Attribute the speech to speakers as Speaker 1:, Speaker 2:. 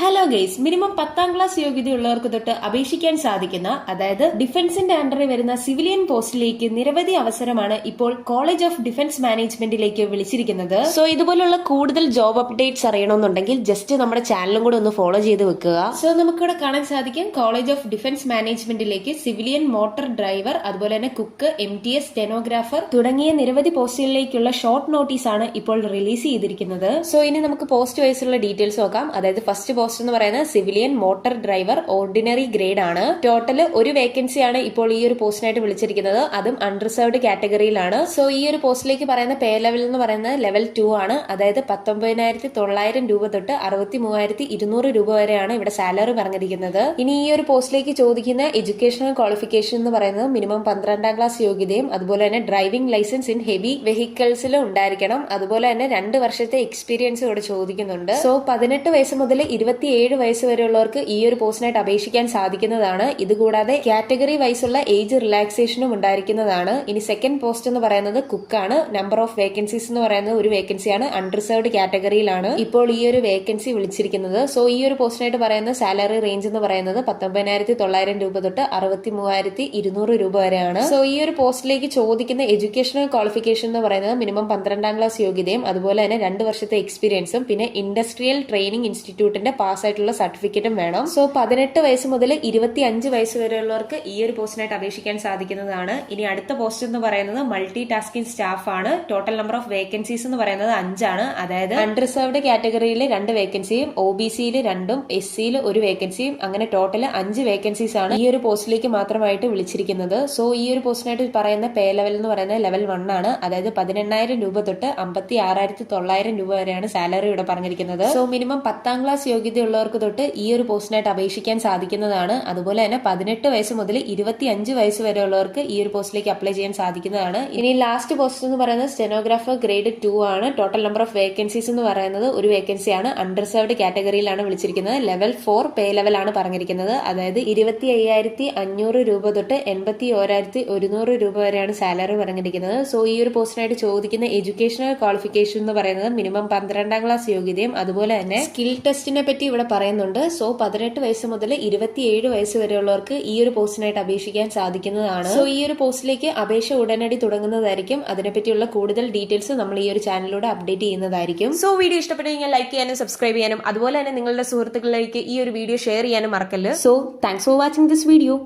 Speaker 1: Hello guys, minimum 10ാം class യോഗ്യതയുള്ളവർക്ക് തൊട്ട് അപേക്ഷിക്കാൻ സാധിക്കുന്ന, അതായത് ഡിഫൻസിന്റെ അണ്ടറിൽ വരുന്ന സിവിലിയൻ പോസ്റ്റിലേക്ക് നിരവധി അവസരമാണ് ഇപ്പോൾ കോളേജ് ഓഫ് ഡിഫൻസ് മാനേജ്മെന്റിലേക്ക് വിളിച്ചിരിക്കുന്നത്. സോ ഇതുപോലുള്ള കൂടുതൽ ജോബ് അപ്ഡേറ്റ്സ് അറിയണമെന്നുണ്ടെങ്കിൽ ജസ്റ്റ് നമ്മുടെ ചാനലും കൂടെ ഒന്ന് ഫോളോ ചെയ്ത് വെക്കുക. സോ നമുക്കിവിടെ കാണാൻ സാധിക്കും, കോളേജ് ഓഫ് ഡിഫൻസ് മാനേജ്മെന്റിലേക്ക് സിവിലിയൻ മോട്ടോർ ഡ്രൈവർ, അതുപോലെ തന്നെ കുക്ക്, MTS, സ്റ്റെനോഗ്രാഫർ തുടങ്ങിയ നിരവധി പോസ്റ്റുകളിലേക്കുള്ള ഷോർട്ട് നോട്ടീസ് ആണ് ഇപ്പോൾ റിലീസ് ചെയ്തിരിക്കുന്നത്. സോ ഇനി നമുക്ക് പോസ്റ്റ് വൈസുള്ള ഡീറ്റെയിൽസ് നോക്കാം. അതായത് ഫസ്റ്റ് പോസ്റ്റ് എന്ന് പറയുന്നത് civilian motor driver ordinary grade ആണ്. ടോട്ടൽ ഒരു വേക്കൻസിയാണ് ഇപ്പോൾ ഈ ഒരു പോസ്റ്റിനായിട്ട് വിളിച്ചിരിക്കുന്നത്, അതും അൺറിസർവ്ഡ് കാറ്റഗറിയിലാണ്. സോ ഈ ഒരു പോസ്റ്റിലേക്ക് പറയുന്ന പേ ലെവൽ എന്ന് പറയുന്നത് ലെവൽ 2 ആണ്. അതായത് 19,900 രൂപ തൊട്ട് 63,200 രൂപ വരെയാണ് ഇവിടെ സാലറി പറഞ്ഞിരിക്കുന്നത്. ഇനി ഈ ഒരു പോസ്റ്റിലേക്ക് ചോദിക്കുന്ന എഡ്യൂക്കേഷണൽ ക്വാളിഫിക്കേഷൻ എന്ന് പറയുന്നത് മിനിമം 12ാം ക്ലാസ് യോഗ്യതയും അതുപോലെ തന്നെ ഡ്രൈവിംഗ് ലൈസൻസ് ഇൻ ഹെവി വെഹിക്കിൾസിലും ഉണ്ടായിരിക്കണം. അതുപോലെ തന്നെ 2 വർഷത്തെ എക്സ്പീരിയൻസ് ഇവിടെ ചോദിക്കുന്നുണ്ട്. സോ 18 വയസ്സ് മുതൽ 27 വയസ്സ് വരെയുള്ളവർക്ക് ഈ ഒരു പോസ്റ്റിനായിട്ട് അപേക്ഷിക്കാൻ സാധിക്കുന്നതാണ്. ഇതുകൂടാതെ കാറ്റഗറി വൈസുള്ള ഏജ് റിലാക്സേഷനും ഉണ്ടായിരിക്കുന്നതാണ്. ഇനി സെക്കൻഡ് പോസ്റ്റ് എന്ന് പറയുന്നത് കുക്കാണ്. നമ്പർ ഓഫ് വേക്കൻസീസ് എന്ന് പറയുന്നത് ഒരു വേക്കൻസിയാണ്, അൺറിസർവ്ഡ് കാറ്റഗറിയിലാണ് ഇപ്പോൾ ഈ ഒരു വേക്കൻസി വിളിച്ചിരിക്കുന്നത്. സോ ഈ ഒരു പോസ്റ്റിനായിട്ട് പറയുന്ന സാലറി റേഞ്ച് എന്ന് പറയുന്നത് 19,900 രൂപ തൊട്ട് 63,200 രൂപ വരെയാണ്. സോ ഈ ഒരു പോസ്റ്റിലേക്ക് ചോദിക്കുന്ന എഡ്യൂക്കേഷണൽ ക്വാളിഫിക്കേഷൻ എന്ന് പറയുന്നത് മിനിമം 12ാം ക്ലാസ് യോഗ്യതയും അതുപോലെ തന്നെ 2 വർഷത്തെ എക്സ്പീരിയൻസും പിന്നെ ഇൻഡസ്ട്രിയൽ ട്രെയിനിങ് ഇൻസ്റ്റിറ്റ്യൂട്ടിന്റെ പാസ്സായിട്ടുള്ള സർട്ടിഫിക്കറ്റും വേണം. സോ 18 വയസ്സ് മുതൽ 25 വയസ്സ് വരെയുള്ളവർക്ക് ഈ ഒരു പോസ്റ്റിനായിട്ട് അപേക്ഷിക്കാൻ സാധിക്കുന്നതാണ്. ഇനി അടുത്ത പോസ്റ്റ് എന്ന് പറയുന്നത് മൾട്ടി ടാസ്കിംഗ് സ്റ്റാഫ് ആണ്. ടോട്ടൽ നമ്പർ ഓഫ് വേക്കൻസീസ് എന്ന് പറയുന്നത് 5 ആണ്. അതായത് അൺറിസർവ്ഡ് കാറ്റഗറിയിൽ 2 വേക്കൻസിയും OBCയിൽ 2ഉം SCയിൽ 1 വേക്കൻസിയും അങ്ങനെ ടോട്ടൽ 5 വേക്കൻസീസ് ആണ് ഈ ഒരു പോസ്റ്റിലേക്ക് മാത്രമായിട്ട് വിളിച്ചിരിക്കുന്നത്. സോ ഈ ഒരു പോസ്റ്റിനായിട്ട് പറയുന്ന പേ ലെവൽ എന്ന് പറയുന്നത് ലെവൽ 1 ആണ്. അതായത് 18,000 രൂപ തൊട്ട് 56,900 രൂപ വരെയാണ് സാലറി ഇവിടെ പറഞ്ഞിരിക്കുന്നത്. സോ മിനിമം 10ാം ക്ലാസ് യോഗ്യതയുള്ളവർക്ക് തൊട്ട് ഈ ഒരു പോസ്റ്റിനായിട്ട് അപേക്ഷിക്കാൻ സാധിക്കുന്നതാണ്. അതുപോലെ തന്നെ 18 വയസ്സ് മുതൽ 25 വയസ്സ് വരെയുള്ളവർക്ക് ഈ ഒരു പോസ്റ്റിലേക്ക് അപ്ലൈ ചെയ്യാൻ സാധിക്കുന്നതാണ്. ഇനി ലാസ്റ്റ് പോസ്റ്റ് എന്ന് പറയുന്നത് സ്റ്റെനോഗ്രാഫർ ഗ്രേഡ് 2 ആണ്. ടോട്ടൽ നമ്പർ ഓഫ് വേക്കൻസീസ് എന്ന് പറയുന്നത് ഒരു വേക്കൻസിയാണ്, അൺറിസർവ്ഡ് കാറ്റഗറിയിലാണ് വിളിച്ചിരിക്കുന്നത്. ലെവൽ 4 പേ ലെവൽ ആണ് പറഞ്ഞിരിക്കുന്നത്. അതായത് 25,500 രൂപ തൊട്ട് 81,100 രൂപ വരെയാണ് സാലറി പറഞ്ഞിരിക്കുന്നത്. സോ ഈ ഒരു പോസ്റ്റിനായിട്ട് ചോദിക്കുന്ന എഡ്യൂക്കേഷണൽ ക്വാളിഫിക്കേഷൻ എന്ന് പറയുന്നത് മിനിമം 12ാം ക്ലാസ് യോഗ്യതയും അതുപോലെ തന്നെ സ്കിൽ ടെസ്റ്റിനെ പറ്റി ഇവിടെ പറയുന്നുണ്ട്. സോ 18 വയസ്സ് മുതൽ 27 വയസ്സ് വരെയുള്ളവർക്ക് ഈ ഒരു പോസ്റ്റിനായിട്ട് അപേക്ഷിക്കാൻ സാധിക്കുന്നതാണ്. സോ ഈ ഒരു പോസ്റ്റിലേക്ക് അപേക്ഷ ഉടനടി തുടങ്ങുന്നതായിരിക്കും. അതിനെപ്പറ്റിയുള്ള കൂടുതൽ ഡീറ്റെയിൽസ് നമ്മൾ ഈ ഒരു ചാനലിലൂടെ അപ്ഡേറ്റ് ചെയ്യുന്നതായിരിക്കും. സോ വീഡിയോ ഇഷ്ടപ്പെട്ടെങ്കിൽ ലൈക്ക് ചെയ്യാനും സബ്സ്ക്രൈബ് ചെയ്യാനും അതുപോലെ തന്നെ നിങ്ങളുടെ സുഹൃത്തുക്കളിലേക്ക് ഈ ഒരു വീഡിയോ ഷെയർ ചെയ്യാനും മറക്കല്ല്. So thanks for watching this video.